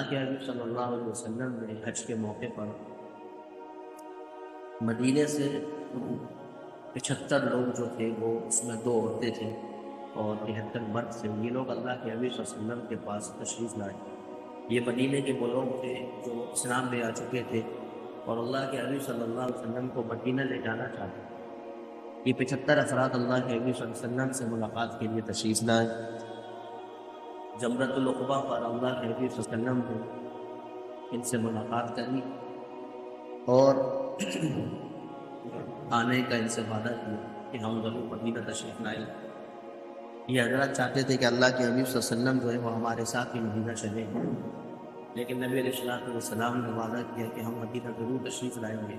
کے حبیب صلی اللہ علیہ وسلم نے حج کے موقع پر مدینے سے 75 لوگ جو تھے وہ اس میں 2 عورتیں تھیں اور 73 مرد تھے. یہ لوگ اللہ کے حبیب صلی اللہ علیہ وسلم کے پاس تشریف لائے. یہ مدینے کے وہ لوگ تھے جو اسلام لے آ چکے تھے اور اللہ کے حبیب صلی اللہ علیہ وسلم کو مدینہ لے جانا چاہتے. یہ 75 افراد اللہ کے حبیب صلی اللہ علیہ وسلم سے ملاقات کے لیے تشریف لائے. جمرۃ العقبہ پر اللہ کے حبیب صلی اللہ علیہ وسلم نے ان سے ملاقات کری اور آنے کا ان سے وعدہ کیا کہ ہم ضرور مدینہ تشریف لائیں. یہ حضرات چاہتے تھے کہ اللہ کے حبیب صلی اللہ علیہ وسلم جو ہے وہ ہمارے ساتھ ہی مدینہ چلیں، لیکن نبی علیہ السلام نے وعدہ کیا کہ ہم مدینہ ضرور تشریف لائیں گے.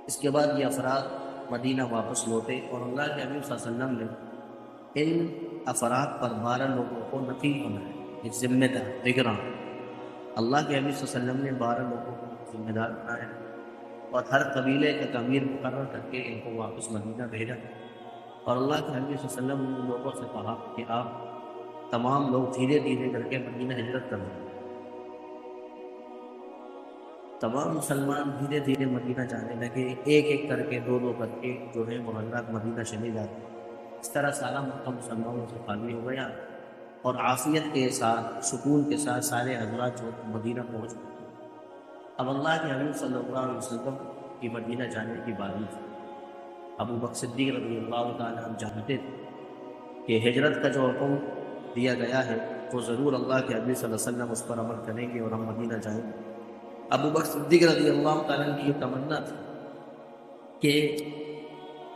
اس کے بعد یہ افراد مدینہ واپس لوٹے اور اللہ کے حبیب صلی اللہ علیہ وسلم نے ان افراد پر 12 لوگوں کو نقیب بنایا، ایک ذمہ دار نگراں. اللہ کے حبیب صلی اللہ علیہ وسلم نے 12 لوگوں کو ذمہ دار بنایا اور ہر قبیلے کا امیر مقرر کر کے ان کو واپس مدینہ بھیجا. اور اللہ کے حبیب صلی اللہ علیہ وسلم نے لوگوں سے کہا کہ آپ تمام لوگ دھیرے دھیرے کر کے مدینہ ہجرت کر رہے ہیں. تمام مسلمان دھیرے دھیرے مدینہ جانے لگے، ایک ایک کر کے 2 کر کے جو ہے وہ حضرات مدینہ چلے جاتے. اس طرح سارا مکہ مسلمانوں سے خالی ہو گیا اور عافیت کے ساتھ سکون کے ساتھ سارے حضرات جو مدینہ پہنچ گئے. اب اللہ کے حبیب صلی اللہ علیہ وسلم کی مدینہ جانے کی باری تھی. ابو بکر صدیق رضی اللہ تعالیٰ عنہ جانتے تھے کہ ہجرت کا جو حکم دیا گیا ہے وہ ضرور اللہ کے حبیب صلی اللہ علیہ وسلم اس پر عمل کریں گے اور ہم مدینہ جائیں گے. ابو بکر صدیق رضی اللہ تعالیٰ عنہ کی یہ تمنا تھی کہ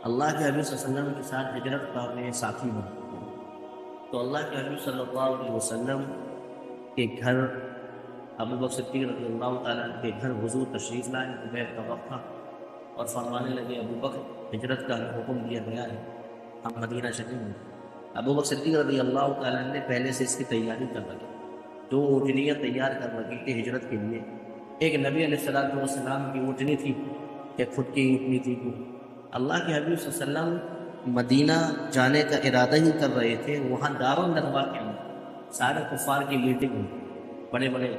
اللہ کے حبیب صلی اللہ علیہ وسلم کے ساتھ ہجرت کا میں ساتھی ہوں. تو اللہ کے حبیب صلی اللہ علیہ وسلم کے گھر ابو بکر صدیق رضی اللہ تعالیٰ عنہ کے گھر حضور تشریف لائے. عبید کا وقت تھا اور فرمانے لگے ابو بکر ہجرت کا حکم دیا گیا ہے، ہم مدینہ چلیں گے. ابو بکر صدیق رضی اللہ تعالیٰ عنہ نے پہلے سے اس کی تیاری کر رکھی، 2 اونٹنیاں تیار کر رکھی کہ ہجرت کے لیے. ایک نبی علیہ السلام کی اونٹنی تھی، ایک خود کی اونٹنی تھی. اللہ کے حبیب صلی اللہ علیہ وسلم مدینہ جانے کا ارادہ ہی کر رہے تھے. وہاں دارالندوا کے اندر سارے کفار کی میٹنگ ہوئی. بڑے بڑے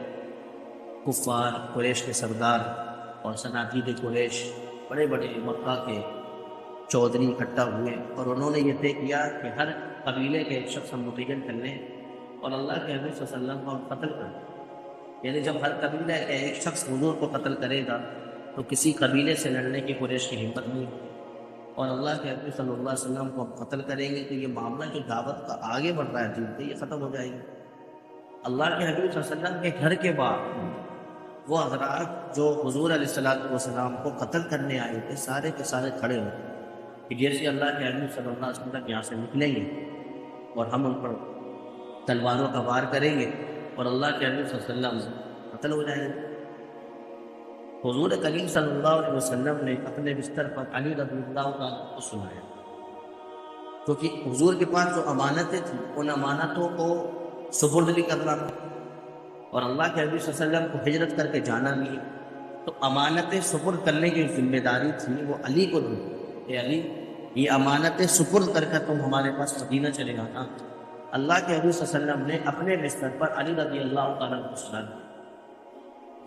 کفار، قریش کے سردار اور صنادید قریش، بڑے بڑے مکہ کے چودھری اکٹھا ہوئے اور انہوں نے یہ طے کیا کہ ہر قبیلے کے ایک شخص متعین کر لیں اور اللہ کے حبیب صلی اللہ علیہ وسلم کو قتل کریں. یعنی جب ہر قبیلے کا ایک شخص حضور کو قتل کرے گا تو کسی قبیلے سے لڑنے کی قریش کی ہمت نہیں، اور اللہ کے حبیب صلی اللہ علیہ وسلم کو قتل کریں گے تو یہ معاملہ جو دعوت کا آگے بڑھ رہا ہے دین پہ یہ ختم ہو جائے گا. اللہ کے حبیب صلی اللہ علیہ وسلم کے گھر کے بعد وہ حضرات جو حضور علیہ السلام کو قتل کرنے آئے تھے سارے کے سارے کھڑے ہوئے کہ جیسے اللہ کے حبیب صلی اللہ علیہ وسلم یہاں سے نکلیں گے اور ہم ان پر تلواروں کا وار کریں گے اور اللہ کے حبیب صلی اللہ علیہ وسلم قتل ہو جائیں گے. حضور کریم صلی اللہ علیہ وسلم نے اپنے بستر پر علی رضی اللہ عنہ کو سنایا، کیونکہ حضور کے پاس جو امانتیں تھیں ان امانتوں کو سپرد بھی کرنا تھا اور اللہ کے حبیب صلی اللہ علیہ وسلم کو ہجرت کر کے جانا بھی ہے. تو امانتیں سپرد کرنے کی ذمہ داری تھی وہ علی کو دی. اے علی، یہ امانتیں سپرد کر کے تم ہمارے پاس مدینہ چلے آنا. اللہ کے حبیب صلی اللہ علیہ وسلم نے اپنے بستر پر علی رضی اللہ تعالیٰ کو سنا دیا.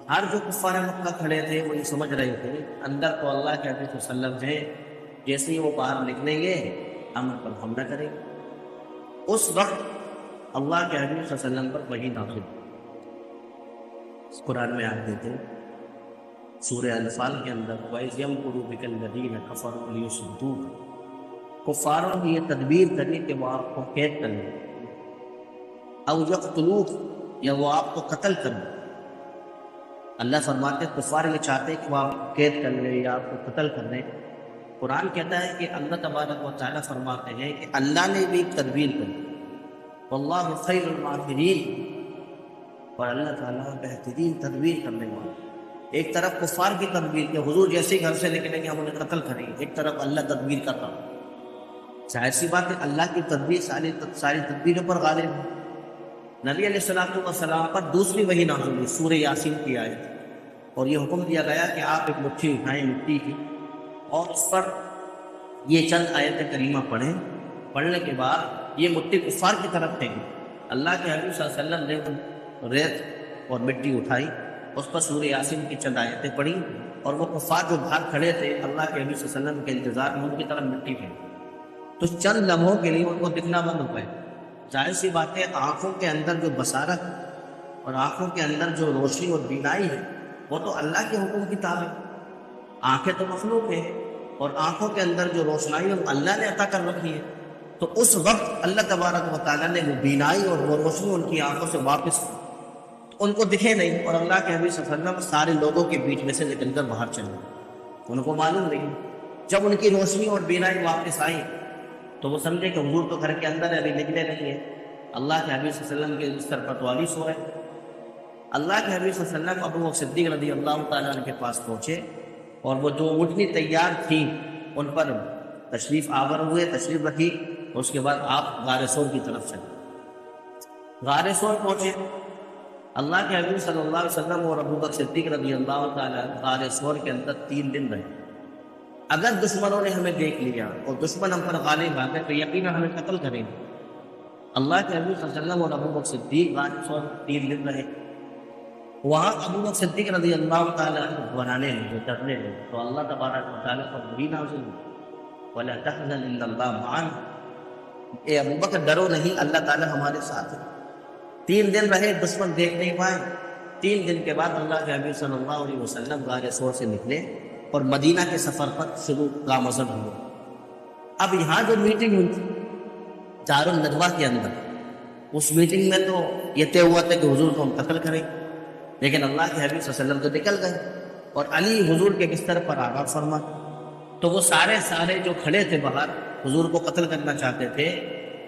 ہر جو کفار مکہ کھڑے تھے وہ یہ سمجھ رہے تھے اندر تو اللہ کے حبیب صلی اللہ علیہ وسلم ہے، جیسے ہی وہ باہر نکلیں گے ہم ان پر حملہ کریں گے. اس وقت اللہ کے حبیب صلی اللہ علیہ وسلم پر وحی نازل ہوئی. قرآن میں آیت دیتے سورہ انفال کے اندر وَإِذْ يَمْكُرُ بِكَ الَّذِينَ كَفَرُوا لِيُصُدُّوكَ، کفاروں کی یہ تدبیر کرنی کہ وہ آپ کو قید کر لیں او یقتلوک، یا وہ آپ کو قتل کر لیں. اللہ فرماتے ہیں کفار یہ چاہتے ہیں کہ وہ آپ کو قید کر لیں یا آپ کو قتل کر لیں. قرآن کہتا ہے کہ اللہ تبارک و تعالیٰ فرماتے ہیں کہ اللہ نے بھی تدبیر کری، واللہ خیر الماکرین، اور اللہ تعالیٰ بہترین تدبیر کرنے والا. ایک طرف کفار کی تدبیر کہ حضور جیسے ہی گھر سے نکلیں گے ہم انہیں قتل کریں گے، ایک طرف اللہ تدبیر کرتا. ظاہر سی بات ہے اللہ کی تدبیر ساری تدبیروں پر غالب ہے. نبی علیہ السلام پر دوسری وحی نازل ہوئی سورہ یاسین کی آیت، اور یہ حکم دیا گیا کہ آپ ایک مٹھی اٹھائیں مٹی کی اور اس پر یہ چند آیت کریمہ پڑھیں. پڑھنے کے بعد یہ مٹھی کفار کی طرف پھینکی. اللہ کے حبیب صلی اللہ علیہ وسلم نے ریت اور مٹی اٹھائی، اس پر سورہ یاسین کی چند آیتیں پڑھی، اور وہ کفار جو باہر کھڑے تھے اللہ کے نبی صلی اللہ علیہ وسلم کے انتظار میں، ان کی طرف مٹی پھینکی تو چند لمحوں کے لیے ان کو دکھنا بند ہو گئے۔ ظاہر سی بات ہے، آنکھوں کے اندر جو بصارت اور آنکھوں کے اندر جو روشنی اور بینائی ہے وہ تو اللہ کے حکم کی تابع ہے۔ آنکھیں تو مخلوق ہیں، اور آنکھوں کے اندر جو روشنائی وہ اللہ نے عطا کر رکھی ہے، تو اس وقت اللہ تبارک و تعالیٰ نے وہ بینائی اور وہ روشنی ان کی آنکھوں سے واپس کی، ان کو دکھے نہیں، اور اللہ کے حبیب صلی اللہ علیہ وسلم سارے لوگوں کے بیچ میں سے نکل کر باہر چلے گئے، ان کو معلوم نہیں۔ جب ان کی روشنی اور بینائی واپس آئی تو وہ سمجھے کہ حضور تو گھر کے اندر ہے، ابھی نکلے نہیں ہیں۔ اللہ کے حبیب صلی اللہ علیہ وسلم کے بستر پر تو علی سو رہے۔ اللہ کے حبیب صلی اللہ علیہ وسلم ابو بکر صدیق رضی اللہ تعالیٰ عنہ کے پاس پہنچے، اور وہ جو اٹھنی تیار تھی ان پر تشریف آور ہوئے، تشریف رکھی، اور اس کے بعد آپ غار ثور کی طرف چلے۔ غار ثور پہنچے، اللہ کے حبیب صلی اللہ علیہ وسلم اور ابو بکر صدیق رضی اللہ تعالیٰ عنہ غار ثور کے اندر 3 دن رہے۔ اگر دشمنوں نے ہمیں دیکھ لیا اور دشمن ہم پر غالب آ گئے تو یقیناً ہمیں قتل کریں گے۔ اللہ کے حبیب صلی اللہ علیہ وسلم اور ابو بکر صدیق غار ثور 3 دن رہے۔ وہاں ابو بکر صدیق رضی اللہ تعالیٰ عنہ بنانے لگے، ڈرنے لگے، تو اللہ تبارک و تعالیٰ پر وحی نازل ہوئی، وَلَا تَحْزَنْ إِنَّ اللَّهَ مَعَنَا، اے ابو بکر ڈرو نہیں، اللہ تعالیٰ ہمارے ساتھ ہے۔ 3 دن رہے، دشمن دیکھ نہیں پائے۔ 3 دن کے بعد اللہ کے حبیب صلی اللہ علیہ وسلم غار ثور سے نکلے اور مدینہ کے سفر پر شروع گامزن ہوئے۔ اب یہاں جو میٹنگ ہوئی تھی دار الندوہ کے اندر، اس میٹنگ میں تو یہ طے ہوا تھا کہ حضور کو ہم قتل کریں، لیکن اللہ کے حبیب صلی اللہ علیہ وسلم تو نکل گئے، اور علی حضور کے بستر پر آغا فرما، تو وہ سارے جو کھڑے تھے باہر حضور کو قتل کرنا چاہتے تھے،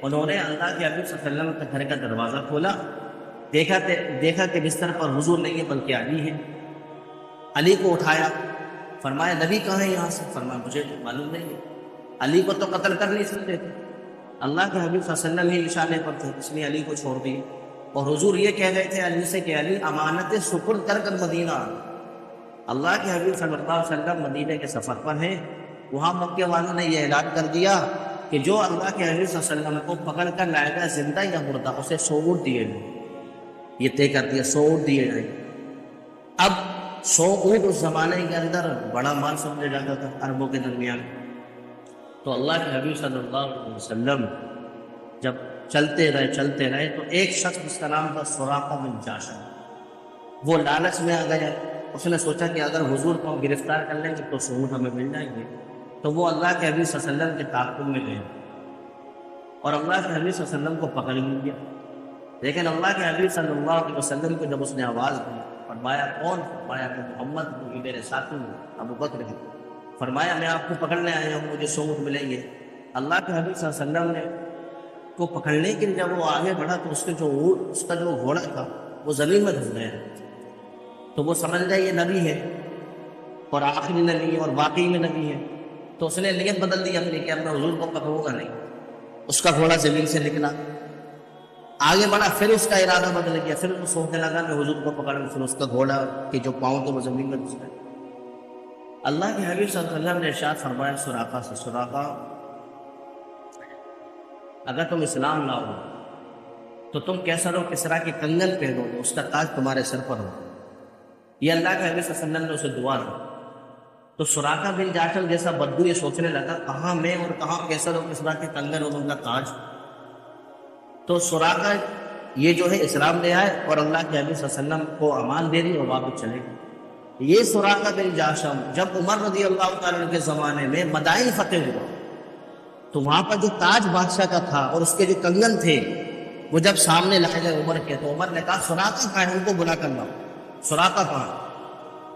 انہوں نے اللہ کے حبیب صلی اللہ علیہ وسلم کے گھر کا دروازہ کھولا، دیکھا کہ بستر پر حضور نہیں ہے بلکہ علی ہے۔ علی کو اٹھایا، فرمایا نبی کہاں ہے یہاں سے؟ فرمایا مجھے معلوم نہیں ہے۔ علی کو تو قتل کر نہیں سکتے تھے، اللہ کے حبیب صلی اللہ علیہ وسلم ہی نشانے پر تھے، اس لیے علی کو چھوڑ دیے، اور حضور یہ کہہ گئے تھے علی سے کہ علی امانت سپرد کر کر مدینہ آ۔ اللہ کے حبیب صلی اللہ علیہ وسلم مدینہ کے سفر پر ہیں، وہاں مکے والوں نے یہ اعلان کر دیا کہ جو اللہ کے حبیب صلی اللہ علیہ وسلم کو پکڑ کر لائے گا زندہ یا مردہ اسے 100 اونٹ دیے جائیں، یہ طے کر دیا 100 اونٹ دیے جائیں۔ اب 100 اونٹ اس زمانے کے اندر بڑا مال سمجھا جاتا تھا عربوں کے درمیان، تو اللہ کے حبیب صلی اللہ علیہ وسلم جب چلتے رہے تو ایک شخص جس کا نام تھا سراقہ بن جاشم، وہ لالچ میں آ گیا، اس نے سوچا کہ اگر حضور کو ہم گرفتار کر لیں گے تو 100 اونٹ ہمیں مل جائیں گے، تو وہ اللہ کے حبیب صلی اللہ علیہ وسلم کے تعاقب میں گئے اور اللہ کے حبیب صلی اللہ علیہ وسلم کو پکڑ لیا۔ لیکن اللہ کے حبیب صلی اللہ علیہ وسلم کو جب اس نے آواز دی، فرمایا کون؟ فرمایا کہ محمد جو میرے ساتھی ابو بکر ہے، فرمایا میں آپ کو پکڑنے آیا ہوں، مجھے 100 اونٹ ملیں گے۔ اللہ کے حبیب صلی اللہ علیہ وسلم نے کو پکڑنے کے لیے جب وہ آگے بڑھا تو اس کا جو گھوڑا تھا وہ زمین میں دھس گیا، تو وہ سمجھ گیا یہ نبی ہے اور آخری نبی ہے اور واقعی میں نبی ہے، تو اس نے نیت بدل دی اپنی کہ اب میں حضور کو پکڑوں گا نہیں۔ اس کا گھوڑا زمین سے نکلا، آگے بڑھا، پھر اس کا ارادہ بدل گیا، پھر وہ سوچنے لگا میں حضور کو پکڑوں، پھر اس کا گھوڑا کہ جو پاؤں تھے وہ زمین میں دھس گئے۔ اللہ کے حبیب صلی اللہ علیہ وسلم نے ارشاد فرمایا سراقہ سے، سراقہ اگر تم اسلام لاؤ تو تم کیسر و کسریٰ کی کنگن پہنو گے، اس کا تاج تمہارے سر پر ہو۔ یہ اللہ کے حبیب صلی اللہ علیہ وسلم نے اسے دعا دی۔ تو سراقہ بن جاشم جیسا بدو یہ سوچنے لگا کہاں میں اور کہاں کیسر و کسریٰ کے کنگن اور ان کا تاج۔ تو سراقہ یہ جو ہے اسلام لے آئے اور اللہ کے حبیب صلی اللہ علیہ وسلم کو امان دے دی اور واپس چلے گئے۔ یہ سراقہ بن جاشم جب عمر رضی اللہ تعالیٰ عنہ کے زمانے میں مدائن فتح ہوا تو وہاں پر جو تاج بادشاہ کا تھا اور اس کے جو کنگن تھے وہ جب سامنے لائے گئے عمر کے، تو عمر نے کہا سراقہ کہاں ہے، ان کو بلا کر لاؤ، سراقہ کہاں۔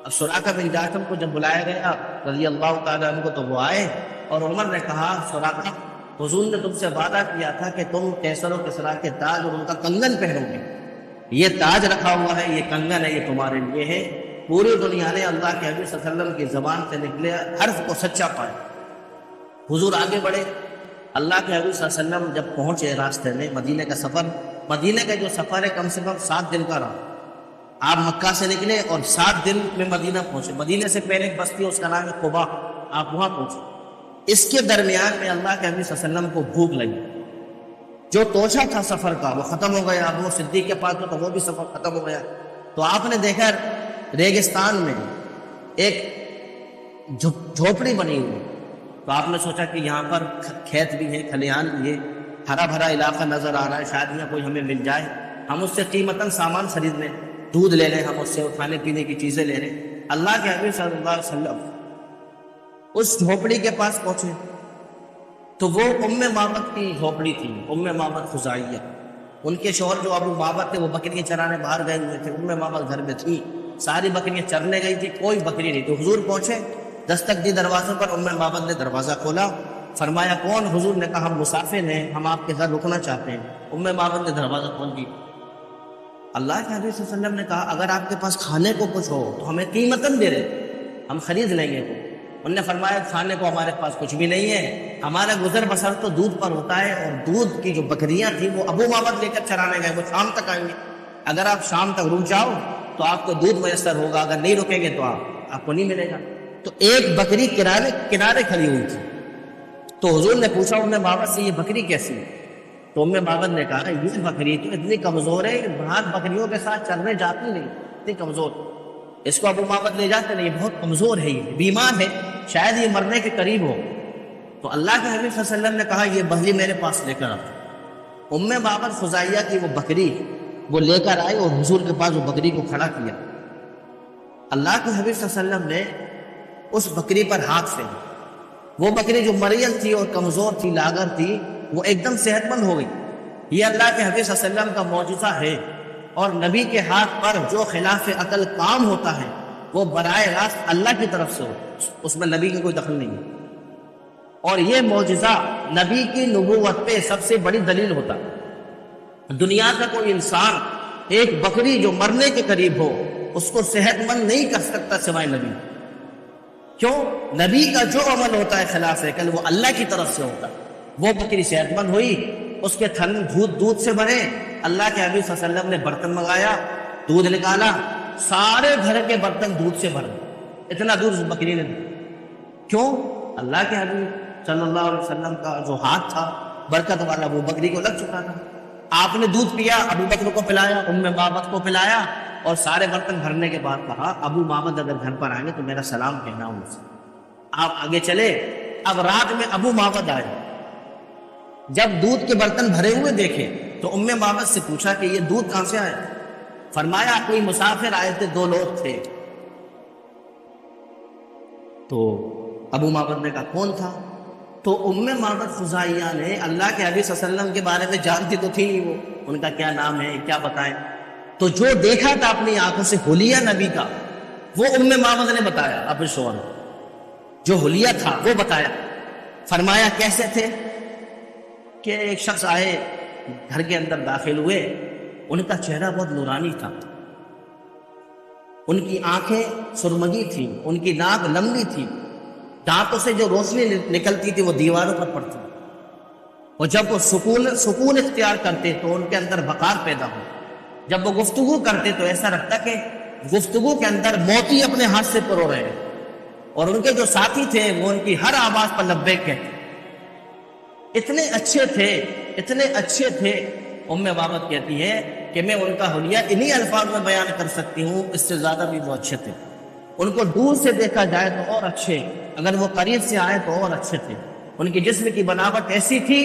اب سراقہ بن جاشم کو جب بلایا گیا رضی اللہ تعالیٰ عنہ کو تو وہ آئے، اور عمر نے کہا سراقہ حضور نے تم سے وعدہ کیا تھا کہ تم کیسر و کسریٰ کے تاج اور ان کا کنگن پہنو گے، یہ تاج رکھا ہوا ہے، یہ کنگن ہے، یہ تمہارے لیے ہے۔ پوری دنیا نے اللہ کے حبیب صلی اللہ علیہ وسلم کی زبان سے نکلے حرف کو سچا پایا۔ حضور آگے بڑھے، اللہ کے حبیب صلی اللہ علیہ وسلم جب پہنچے راستے میں مدینہ کا سفر، مدینہ کا جو سفر ہے کم سے کم 7 دن کا رہا۔ آپ مکہ سے نکلے اور 7 دن میں مدینہ پہنچے۔ مدینہ سے پہلے ایک بستی ہے اس کا نام ہے قباء، آپ وہاں پہنچے۔ اس کے درمیان میں اللہ کے حبیب صلی اللہ علیہ وسلم کو بھوک لگی، جو توشہ تھا سفر کا وہ ختم ہو گیا، وہ صدیق کے پاس تو وہ بھی سفر ختم ہو گیا۔ تو آپ نے دیکھا ریگستان میں ایک جھوپڑی بنی ہوئی، تو آپ نے سوچا کہ یہاں پر کھیت بھی ہے، کھلیان بھی ہے، ہرا بھرا علاقہ نظر آ رہا ہے، شاید یہاں کوئی ہمیں مل جائے، ہم اس سے قیمتاً سامان خرید لیں، دودھ لے لیں، ہم اس سے کھانے پینے کی چیزیں لے لیں۔ اللہ کے حبیب صلی اللہ علیہ وسلم اس جھوپڑی کے پاس پہنچے تو وہ ام معبد کی جھوپڑی تھی، ام معبد خزاعیہ۔ ان کے شوہر جو ابو معبد تھے وہ بکریاں چرانے باہر گئے ہوئے تھے، ام معبد گھر میں تھی، ساری بکریاں چرنے گئی تھی، کوئی بکری نہیں۔ تو حضور پہنچے، دستک دی دروازے پر، ام معبد نے دروازہ کھولا، فرمایا کون؟ حضور نے کہا ہم مسافر ہیں، ہم آپ کے گھر رکنا چاہتے ہیں۔ ام معبد نے دروازہ کھول دی۔ اللہ کے حبیب صلی اللہ علیہ وسلم نے کہا اگر آپ کے پاس کھانے کو کچھ ہو تو ہمیں قیمتاً دے دیں، ہم خرید لیں گے۔ انہوں نے فرمایا کھانے کو ہمارے پاس کچھ بھی نہیں ہے، ہمارا گزر بسر تو دودھ پر ہوتا ہے، اور دودھ کی جو بکریاں تھیں وہ ابو معبد لے کر چرانے گئے، وہ شام تک آئیں گے، اگر آپ شام تک رک جاؤ تو آپ کو دودھ میسر ہوگا، اگر نہیں رکیں گے تو آپ کو نہیں ملے گا۔ تو ایک بکری کنارے کھڑی ہوئی تھی، تو حضور نے پوچھا ام معبد سے یہ بکری کیسی ہے؟ تو ام معبد نے کہا یہ بکری تو اتنی کمزور ہے، باہر بکریوں کے ساتھ چرنے جاتی نہیں، اتنی کمزور، اس کو ابو معبد لے جاتے نہیں، بہت کمزور ہے، یہ بیمار ہے، شاید یہ مرنے کے قریب ہو۔ تو اللہ کے حبیب صلی اللہ علیہ وسلم نے کہا یہ بکری میرے پاس لے کر آؤ۔ ام معبد خزاعیہ کی وہ بکری وہ لے کر آئی اور حضور کے پاس وہ بکری کو کھڑا کیا۔ اللہ کے حبیب صلی اللہ علیہ وسلم نے اس بکری پر ہاتھ پھیرا، وہ بکری جو مریض تھی اور کمزور تھی، لاغر تھی، وہ ایک دم صحت مند ہو گئی۔ یہ اللہ کے حبیب صلی اللہ علیہ وسلم کا معجزہ ہے، اور نبی کے ہاتھ پر جو خلاف عقل کام ہوتا ہے وہ براہ راست اللہ کی طرف سے ہوتا ہے، اس میں نبی کی کوئی دخل نہیں ہے۔ اور یہ معجزہ نبی کی نبوت پہ سب سے بڑی دلیل ہوتا ہے۔ دنیا کا کوئی انسان ایک بکری جو مرنے کے قریب ہو اس کو صحت مند نہیں کر سکتا سوائے نبی۔ کیوں؟ نبی کا جو عمل ہوتا ہے خلاف عقل وہ اللہ کی طرف سے ہوتا ہے۔ وہ بکری صحت مند ہوئی، اس کے تھن دودھ سے بھرے، اللہ کے حبیب صلی اللہ علیہ وسلم نے برتن منگایا، دودھ نکالا، سارے گھر کے برتن دودھ سے بھر گئے، اتنا دودھ اس بکری نے دیا۔ کیوں؟ اللہ کے حبیب صلی اللہ علیہ وسلم کا جو ہاتھ تھا برکت والا وہ بکری کو لگ چکا تھا۔ آپ نے دودھ پیا، ابو بکر کو پلایا، ام معبد کو پلایا، اور سارے برتن بھرنے کے بعد کہا ابو معبد اگر گھر پر آئیں گے تو میرا سلام کہنا ان سے۔ آپ آگے چلے، اب رات میں ابو معبد آئے، جب دودھ کے برتن بھرے ہوئے دیکھے تو ام معبد سے پوچھا کہ یہ دودھ کہاں سے آیا؟ فرمایا کوئی مسافر آئے تھے، 2 لوگ تھے۔ تو ابو معبد نے کہا کون تھا؟ تو ام معبد خزاعیہ نے اللہ کے حبیب صلی اللہ علیہ وسلم کے بارے میں جانتی تو تھی نہیں، وہ ان کا کیا نام ہے کیا بتائیں، تو جو دیکھا تھا اپنی آنکھوں سے حلیہ نبی کا وہ ام معبد نے بتایا، اپنے شوہر جو حلیہ تھا وہ بتایا۔ فرمایا کیسے تھے؟ کہ ایک شخص آئے، گھر کے اندر داخل ہوئے، ان کا چہرہ بہت نورانی تھا، ان کی آنکھیں سرمگی تھیں، ان کی ناک لمبی تھی، دانتوں سے جو روشنی نکلتی تھی وہ دیواروں پر پڑتی، اور جب وہ سکون اختیار کرتے تو ان کے اندر وقار پیدا ہو، جب وہ گفتگو کرتے تو ایسا لگتا کہ گفتگو کے اندر موتی اپنے ہاتھ سے پرو رہے ہیں، اور ان کے جو ساتھی تھے وہ ان کی ہر آواز پر لبیک کہتے، اتنے اچھے تھے، اتنے اچھے تھے۔ ام معبد کہتی ہے کہ میں ان کا حلیہ انہی الفاظ میں بیان کر سکتی ہوں، اس سے زیادہ بھی وہ اچھے تھے۔ ان کو دور سے دیکھا جائے تو اور اچھے، اگر وہ قریب سے آئے تو اور اچھے تھے۔ ان کی جسم کی بناوٹ ایسی تھی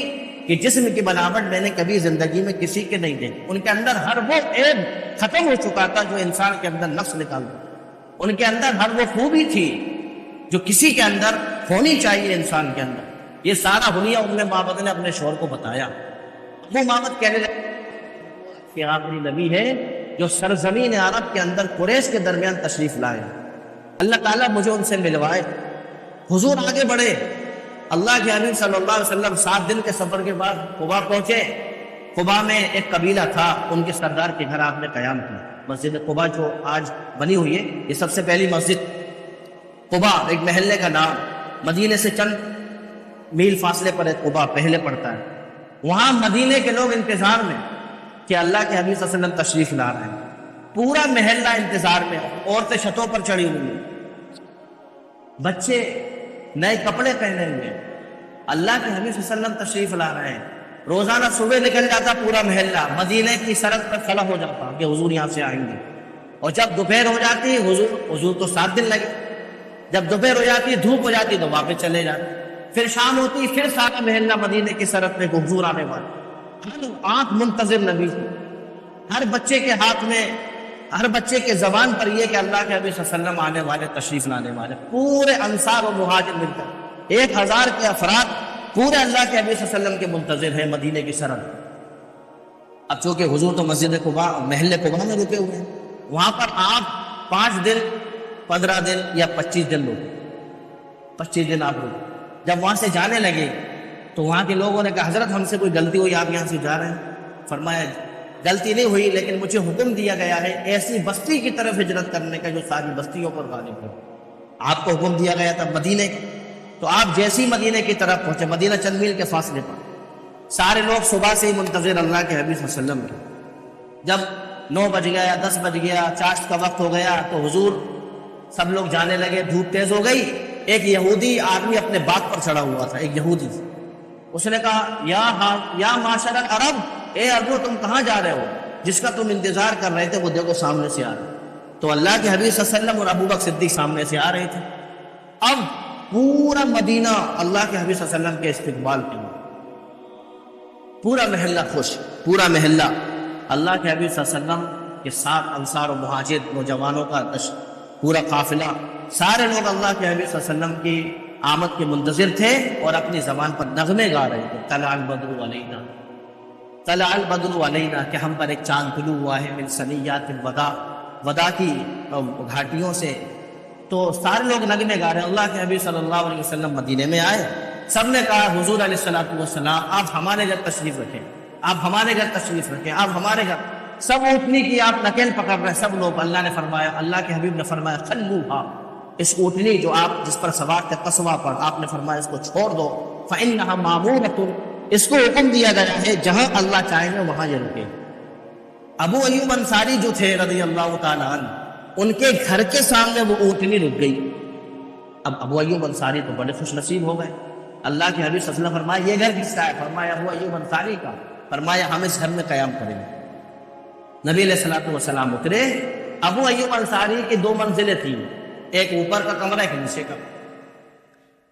کہ جسم کی بناوٹ میں نے کبھی زندگی میں کسی کے نہیں دیکھی۔ ان کے اندر ہر وہ عیب ختم ہو چکا تھا جو انسان کے اندر نقص نکال دے، ان کے اندر ہر وہ خوبی تھی جو کسی کے اندر ہونی چاہیے انسان کے اندر۔ یہ سارا حلیہ ام معبد نے اپنے شوہر کو بتایا۔ ابو معبد کہنے لگے کہ آخری نبی ہے جو سرزمین عرب کے اندر قریش کے درمیان تشریف لائے، اللہ تعالیٰ مجھے ان سے ملوائے۔ حضور آگے بڑھے، اللہ کے حبیب صلی اللہ علیہ وسلم 7 دن کے سفر کے بعد قباء پہنچے۔ قباء میں ایک قبیلہ تھا، ان کے سردار کے گھر آپ نے قیام کیا۔ مسجد قباء جو آج بنی ہوئی ہے یہ سب سے پہلی مسجد قباء، ایک محلے کا نام، مدینے سے چند میل فاصلے پر ایک قباء پہلے پڑتا ہے۔ وہاں مدینے کے لوگ انتظار میں کہ اللہ کے حبیب صلی اللہ علیہ وسلم تشریف لا رہے ہیں، پورا محلہ انتظار میں، عورتیں چھتوں پر چڑھی ہوئی ہیں، بچے نئے کپڑے پہنے ہوئے، اللہ کے حبیب صلی اللہ علیہ وسلم تشریف لا رہے ہیں۔ روزانہ صبح نکل جاتا پورا محلہ مدینے کی سڑک پر کھڑا ہو جاتا کہ حضور یہاں سے آئیں گے، اور جب دوپہر ہو جاتی حضور تو 7 دن لگے، جب دوپہر ہو جاتی دھوپ ہو جاتی تو واپس چلے جاتے، پھر شام ہوتی پھر سارا محلہ مدینے کی سڑک پہ حضور آنے والے، ہر آنکھ منتظر نبی کی، ہر بچے کے ہاتھ میں، ہر بچے کے زبان پر یہ کہ اللہ کے نبی صلی اللہ علیہ وسلم آنے والے، تشریف لانے والے، پورے انصار و مہاجر مل کر 1000 کے افراد پورے اللہ کے نبی صلی اللہ علیہ وسلم کے منتظر ہیں مدینے کی سرحد۔ اب چونکہ حضور تو مسجد قباء محل قباء میں رکے ہوئے ہیں، وہاں پر آپ 5 دن 15 دن یا 25 دن رکے، 25 دن آپ رکے۔ جب وہاں سے جانے لگے تو وہاں کے لوگوں نے کہا حضرت ہم سے کوئی غلطی ہوئی آپ یہاں سے جا رہے ہیں؟ فرمایا غلطی نہیں ہوئی، لیکن مجھے حکم دیا گیا ہے ایسی بستی کی طرف ہجرت کرنے کا جو ساری بستیوں پر غالب ہو۔ آپ کو حکم دیا گیا تھا مدینے کا، تو آپ جیسی مدینے کی طرف پہنچے، مدینہ چند میل کے فاصلے پر، سارے لوگ صبح سے ہی منتظر اللہ کے حبیب صلی اللہ علیہ وسلم کے۔ جب 9 بج گیا، 10 بج گیا، چاشت کا وقت ہو گیا تو حضور سب لوگ جانے لگے، دھوپ تیز ہو گئی۔ ایک یہودی آدمی اپنے باغ پر چڑھا ہوا تھا، ایک یہودی، اس نے کہا یا معاشر العرب، اے عربو تم کہاں جا رہے ہو؟ جس کا تم انتظار کر رہے تھے وہ دیکھو سامنے سے آ رہا ہے۔ تو اللہ کے حبیب صلی اللہ علیہ وسلم اور ابو بکر صدیق سامنے سے آ رہے تھے۔ اب پورا مدینہ اللہ کے حبیب صلی اللہ علیہ وسلم کے استقبال کے لیے، پورا محلہ خوش، پورا محلہ اللہ کے حبیب صلی اللہ علیہ وسلم کے ساتھ انصار و مہاجر نوجوانوں کا پورا قافلہ، سارے لوگ اللہ کے حبیب صلی اللہ علیہ وسلم کی آمد کے منتظر تھے اور اپنی زبان پر نغمے گا رہے تھے، طلع البدر علینا، طلع البدر علینا، کہ ہم پر ایک چاند طلوع ہوا ہے، من ثنیات الوداع، وداع کی گھاٹیوں سے۔ تو سارے لوگ نغمے گا رہے ہیں۔ اللہ کے حبیب صلی اللہ علیہ وسلم مدینے میں آئے، سب نے کہا حضور علیہ السلام آپ ہمارے گھر تشریف رکھیں، آپ ہمارے گھر تشریف رکھیں، آپ ہمارے گھر۔ سب اونٹنی کی آپ نکل پکڑ رہے سب لوگ۔ اللہ نے فرمایا، اللہ کے حبیب نے فرمایا خلوہا، اس اونٹنی جو آپ جس پر سوار تھے قصوہ پر، آپ نے فرمایا اس کو چھوڑ دو، فإنها مامورۃ، اس کو حکم دیا گیا ہے جہاں اللہ چاہیں گے وہاں یہ رکے۔ ابو ایوب انصاری جو تھے رضی اللہ تعالیٰ عنہ، ان کے گھر کے سامنے وہ اونٹنی رک گئی۔ اب ابو ایوب انصاری تو بڑے خوش نصیب ہو گئے۔ اللہ کے حبیب صلی اللہ علیہ وسلم فرمایا یہ گھر کس کا ہے؟ فرمایا ابو ایوب انصاری کا۔ فرمایا ہم اس گھر میں قیام کریں گے۔ نبی علیہ الصلوۃ والسلام اترے۔ ابو ایوب انصاری کی 2 منزلیں تھیں، ایک اوپر کا کمرہ ایک نیچے کا۔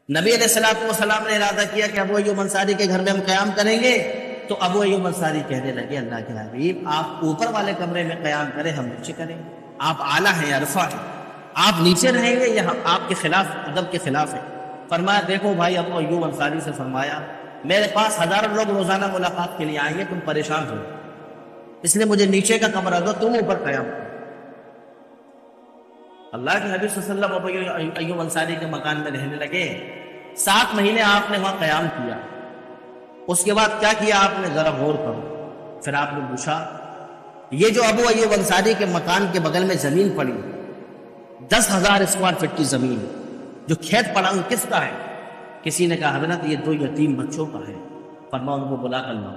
نبی علیہ الصلوۃ والسلام نے ارادہ کیا کہ ابو ایوب انصاری کے گھر میں ہم قیام کریں گے، تو ابو ایوب انصاری کہنے لگے اللہ کے حبیب آپ اوپر والے کمرے میں قیام کریں، ہم نیچے کریں گے، آپ اعلیٰ ہیں، عرفہ ہے، آپ نیچے رہیں گے، یہ آپ کے خلاف، ادب کے خلاف ہے۔ فرمایا دیکھو بھائی، ابو ایوب انصاری سے فرمایا میرے پاس ہزاروں لوگ روزانہ ملاقات کے لیے آئیں گے، تم پریشان ہو، اس لیے مجھے نیچے کا کمرہ دو، تم اوپر قیام کرو۔ اللہ کے حبیب صلی اللہ علیہ وسلم ابو ایوب انصاری کے مکان میں رہنے لگے۔ 7 مہینے آپ نے وہاں قیام کیا۔ اس کے بعد کیا کیا آپ نے، ذرا غور کرو۔ پھر آپ نے پوچھا یہ جو ابو ایوب انصاری کے مکان کے بغل میں زمین پڑی، 10,000 اسکوائر فٹ کی زمین جو کھیت پڑا وہ کس کا ہے؟ کسی نے کہا حضرت یہ 2 یتیم بچوں کا ہے۔ فرمایا ان کو بلا کر لاؤ۔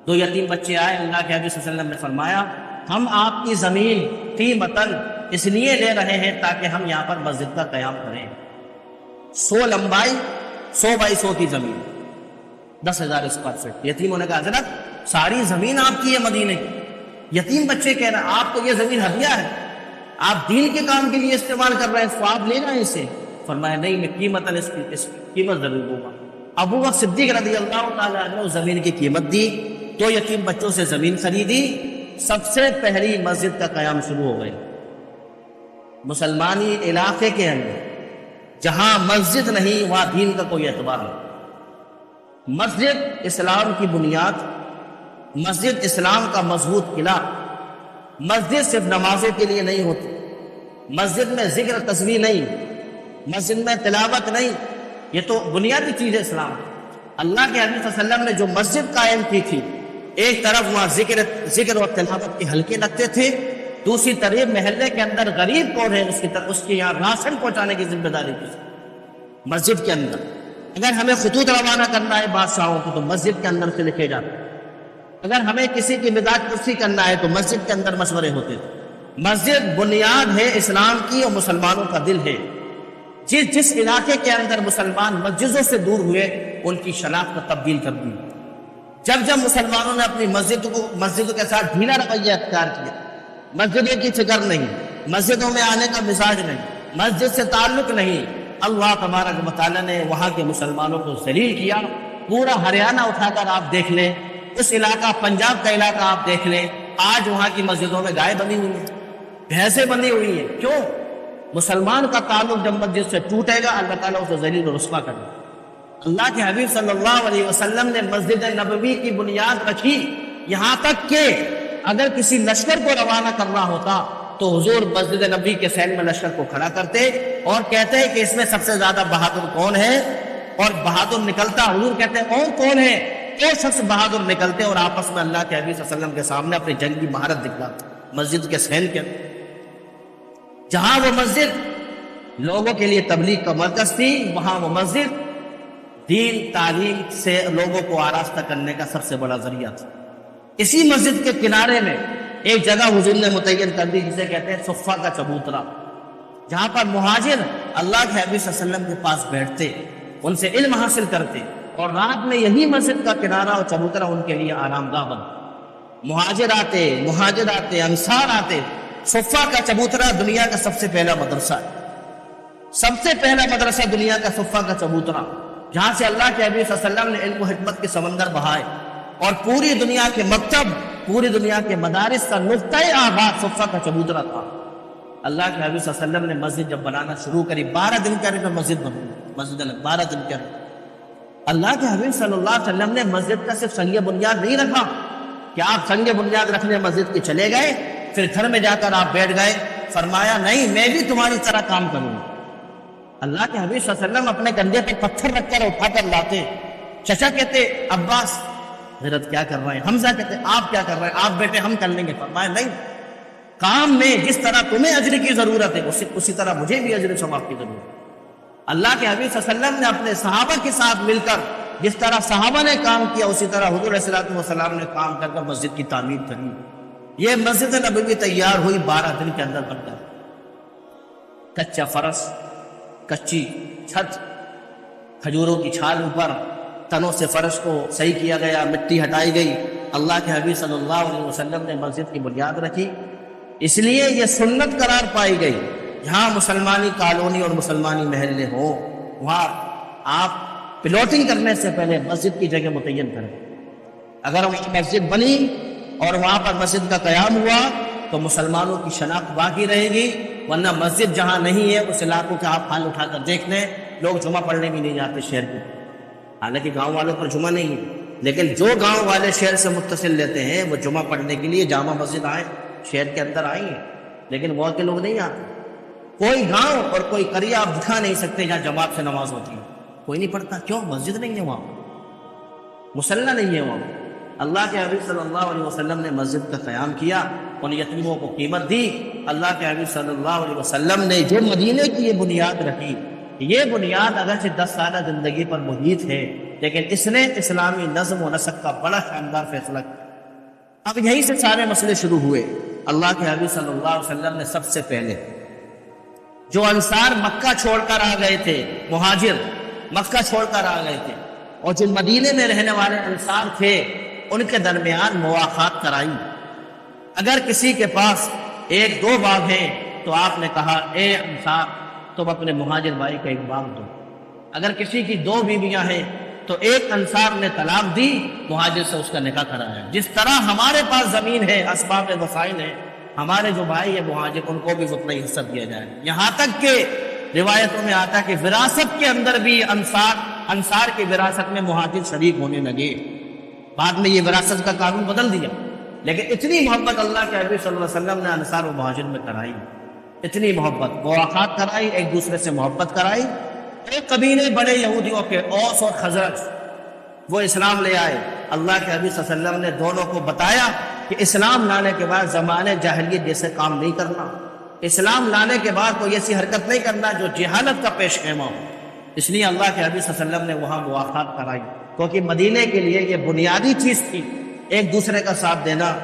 2 یتیم بچے آئے، اللہ کے حبیب صلی اللہ علیہ وسلم نے فرمایا ہم آپ کی زمین قیمتاً اس لیے لے رہے ہیں تاکہ ہم یہاں پر مسجد کا قیام کریں۔ 100 لمبائی 100 بائی 100 کی زمین، 10,000 اسکوائر فٹ۔ یتیموں نے کہا حضرت ساری زمین آپ کی ہے مدینے کی۔ یتیم بچے کہہ رہے ہیں آپ کو یہ زمین ہدیہ ہے، آپ دین کے کام کے لیے استعمال کر رہے ہیں، اس کو آپ لے رہے ہیں اسے۔ فرمایا نہیں، میں قیمتاً اس کی قیمت ضرور دوں گا۔ ابو بکر صدیق رضی اللہ تعالیٰ عنہ اس زمین کی قیمت دی، 2 یتیم بچوں سے زمین خریدی، سب سے پہلی مسجد کا قیام شروع ہو گئی۔ مسلمانی علاقے کے اندر جہاں مسجد نہیں وہاں دین کا کوئی اعتبار نہیں۔ مسجد اسلام کی بنیاد، مسجد اسلام کا مضبوط قلعہ۔ مسجد صرف نمازوں کے لیے نہیں ہوتی، مسجد میں ذکر تسبیح نہیں، مسجد میں تلاوت نہیں، یہ تو بنیادی چیز ہے اسلام۔ اللہ کے حبیب صلی اللہ علیہ وسلم نے جو مسجد قائم کی تھی، ایک طرف وہاں ذکر اور تلاوت کے حلقے لگتے تھے، دوسری طرف محلے کے اندر غریب کون ہے اس کے یہاں راشن پہنچانے کی ذمہ داری تھی۔ مسجد کے اندر اگر ہمیں خطوط روانہ کرنا ہے بادشاہوں کو تو مسجد کے اندر سے لکھے جاتے، اگر ہمیں کسی کی مزاج پرسی کرنا ہے تو مسجد کے اندر مشورے ہوتے تھے۔ مسجد بنیاد ہے اسلام کی اور مسلمانوں کا دل ہے۔ جس علاقے کے اندر مسلمان مسجدوں سے دور ہوئے ان کی شناخت تبدیل کر دی۔ جب جب مسلمانوں نے اپنی مسجدوں کے ساتھ ڈھیلا رویہ اختیار کیا، مسجدوں کی فکر نہیں، مسجدوں میں آنے کا مزاج نہیں، مسجد سے تعلق نہیں، اللہ تبارک و تعالیٰ نے وہاں کے مسلمانوں کو ذلیل کیا۔ پورا ہریانہ اٹھا کر آپ دیکھ لیں، اس علاقہ پنجاب کا علاقہ آپ دیکھ لیں، آج وہاں کی مسجدوں میں گائے بنی ہوئی ہیں، بھینسیں بنی ہوئی ہیں۔ کیوں؟ مسلمان کا تعلق جب مسجد سے ٹوٹے گا اللہ تعالیٰ اسے ذلیل و رسوا کرے گا۔ اللہ کے حبیب صلی اللہ علیہ وسلم نے مسجد نبوی کی بنیاد رکھی، یہاں تک کہ اگر کسی لشکر کو روانہ کرنا ہوتا تو حضور مسجد نبوی کے سین میں لشکر کو کھڑا کرتے اور کہتے ہیں کہ اس میں سب سے زیادہ بہادر کون ہے، اور بہادر نکلتا، حضور کہتے ہیں اور کون ہے، ایک شخص بہادر نکلتے اور آپس میں اللہ کے حبیب صلی اللہ علیہ وسلم کے سامنے اپنی جنگی مہارت دکھلاتے مسجد کے سین کے اندر۔ جہاں وہ مسجد لوگوں کے لیے تبلیغ کا مرکز تھی، وہاں وہ مسجد دین تعلیم سے لوگوں کو آراستہ کرنے کا سب سے بڑا ذریعہ تھا۔ اسی مسجد کے کنارے میں ایک جگہ حضور نے متعین کر دی جسے کہتے ہیں صفہ کا چبوترا، جہاں پر مہاجر اللہ کے حبیب صلی اللہ علیہ وسلم کے پاس بیٹھتے، ان سے علم حاصل کرتے، اور رات میں یہی مسجد کا کنارہ اور چبوترا ان کے لیے آرام گاہ بنا۔ مہاجر آتے، انصار آتے۔ صفہ کا چبوترا دنیا کا سب سے پہلا مدرسہ ہے، سب سے پہلا مدرسہ دنیا کا صفہ کا چبوترا، جہاں سے اللہ کے حبیب صلی اللہ علیہ وسلم نے علم و حکمت کے سمندر بہائے، اور پوری دنیا کے مکتب، پوری دنیا کے مدارس کا نقطۂ آغاز صفہ کا چبوترا تھا۔ اللہ کے حبیب صلی اللہ علیہ وسلم نے مسجد جب بنانا شروع کری، 12 دن کے عرصے میں مسجد بنی، مسجد 12 دن کے عرصے۔ اللہ کے حبیب صلی اللہ علیہ وسلم نے مسجد کا صرف سنگ بنیاد نہیں رکھا کہ آپ سنگ بنیاد رکھنے مسجد کے چلے گئے پھر گھر میں جا کر آپ بیٹھ گئے، فرمایا نہیں میں بھی تمہاری طرح کام کروں گا۔ اللہ کے حبیب صلی اللہ علیہ وسلم اپنے کندھے پہ پتھر رکھ کر اٹھا کر لاتے۔ چچا کہتے عباس حضرت کیا کر رہے ہیں، حمزہ کہتے آپ کیا کر رہے ہیں، آپ بیٹے ہم کر لیں گے۔ فرمایا نہیں، کام میں جس طرح تمہیں اجر کی ضرورت ہے اسی طرح مجھے بھی اجر ثواب کی ضرورت ہے۔ اللہ کے حبیب صلی اللہ علیہ وسلم نے اپنے صحابہ کے ساتھ مل کر جس طرح صحابہ نے کام کیا اسی طرح حضور علیہ السلام نے کام کر کر مسجد کی تعمیر کری۔ یہ مسجد نبوی تیار ہوئی 12 دن کے اندر بن کر۔ کچا فرش، کچی چھت، کھجوروں کی چھال اوپر، تنوں سے فرش کو صحیح کیا گیا، مٹی ہٹائی گئی۔ اللہ کے حبیب صلی اللہ علیہ وسلم نے مسجد کی بنیاد رکھی، اس لیے یہ سنت قرار پائی گئی جہاں مسلمانی کالونی اور مسلمانی محلے ہوں وہاں آپ پلاٹنگ کرنے سے پہلے مسجد کی جگہ متعین کریں۔ اگر وہاں مسجد بنی اور وہاں پر مسجد کا قیام ہوا تو مسلمانوں کی شناخت باقی رہے گی، ورنہ مسجد جہاں نہیں ہے اس علاقوں کے آپ حال اٹھا کر دیکھ لیں، لوگ جمعہ پڑھنے بھی نہیں جاتے شہر کے، حالانکہ گاؤں والوں پر جمعہ نہیں ہے، لیکن جو گاؤں والے شہر سے متصل لیتے ہیں وہ جمعہ پڑھنے کے لیے جامع مسجد آئیں، شہر کے اندر آئی ہیں، لیکن وہاں کے لوگ نہیں آتے۔ کوئی گاؤں اور کوئی قریہ آپ دکھا نہیں سکتے جہاں جماعت سے نماز ہوتی ہے، کوئی نہیں پڑھتا، کیوں؟ مسجد نہیں ہے وہاں، مصلی نہیں ہے وہاں۔ اللہ کے حبیب صلی اللہ علیہ وسلم نے مسجد کا قیام کیا، ان یتیموں کو قیمت دی۔ اللہ کے حبیب صلی اللہ علیہ وسلم نے جو مدینے کی یہ بنیاد رکھی، یہ بنیاد اگرچہ 10 سالہ زندگی پر محیط ہے لیکن اس نے اسلامی نظم و نسق کا بڑا شاندار فیصلہ کیا۔ اب یہیں سے سارے مسئلے شروع ہوئے۔ اللہ کے حبیب صلی اللہ علیہ وسلم نے سب سے پہلے جو انصار مکہ چھوڑ کر آ گئے تھے، مہاجر مکہ چھوڑ کر آ گئے تھے، اور جو مدینے میں رہنے والے انصار تھے ان کے درمیان مواخات کرائی۔ اگر کسی کے پاس 1-2 باغ ہیں تو آپ نے کہا اے انصار تم اپنے مہاجر بھائی کا 1 باغ دو۔ اگر کسی کی 2 بیویاں ہیں تو ایک انصار نے طلاق دی، مہاجر سے اس کا نکاح کرایا۔ جس طرح ہمارے پاس زمین ہے، اسباب وسائل ہیں، ہمارے جو بھائی ہے مہاجر ان کو بھی اتنا ہی حصہ دیا جائے۔ یہاں تک کہ روایتوں میں آتا ہے کہ وراثت کے اندر بھی انصار کی وراثت میں مہاجر شریک ہونے لگے۔ بعد میں یہ وراثت کا قانون بدل دیا، لیکن اتنی محبت اللہ کے حبیب صلی اللہ علیہ وسلم نے انصار و مہاجر میں کرائی، اتنی محبت، مواخات کرائی، ایک دوسرے سے محبت کرائی۔ ایک قبیلے بڑے یہودیوں کے اوس اور خزرج وہ اسلام لے آئے۔ اللہ کے حبیب صلی اللہ علیہ وسلم نے دونوں کو بتایا کہ اسلام لانے کے بعد زمانے جاہلیت جیسے کام نہیں کرنا، اسلام لانے کے بعد کوئی ایسی حرکت نہیں کرنا جو جہالت کا پیش خیمہ ہو۔ اس لیے اللہ کے حبیب صلی اللہ علیہ وسلم نے وہاں مواخات کرائی، کیونکہ مدینے کے لیے یہ بنیادی چیز تھی، ایک دوسرے کا ساتھ دینا،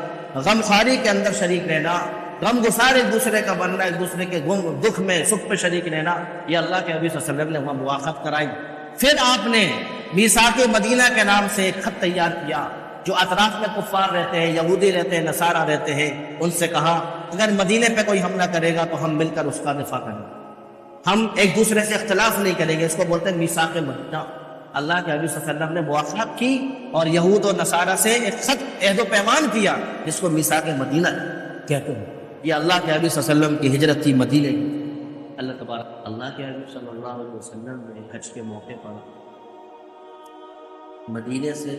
غم خواری کے اندر شریک رہنا، غم گسار ایک دوسرے کا بننا، ایک دوسرے کے دکھ میں سکھ میں شریک رہنا، یہ اللہ کے حبیب صلی اللہ علیہ وسلم نے وہاں مواخات کرائی۔ پھر آپ نے میثاق مدینہ کے نام سے ایک خط تیار کیا، جو اطراف میں کفار رہتے ہیں، یہودی رہتے ہیں، نصارہ رہتے ہیں، ان سے کہا اگر مدینے پہ کوئی حملہ کرے گا تو ہم مل کر اس کا دفاع کریں گے، ہم ایک دوسرے سے اختلاف نہیں کریں گے. اس کو بولتے ہیں میثاق مدینہ. اللہ کے حبیب صلی اللہ علیہ وسلم نے موافقت کی اور یہود اور نصارہ سے ایک سخت عہد و پیمان کیا جس کو میثاق مدینہ کہتے ہیں. یہ اللہ کے حبیب صلی اللہ علیہ وسلم کی ہجرت تھی مدینے کی. اللہ کے حبیب صلی اللہ علیہ وسلم نے حج کے موقع پر مدینے سے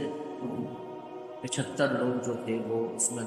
75 لوگ جو تھے وہ اس میں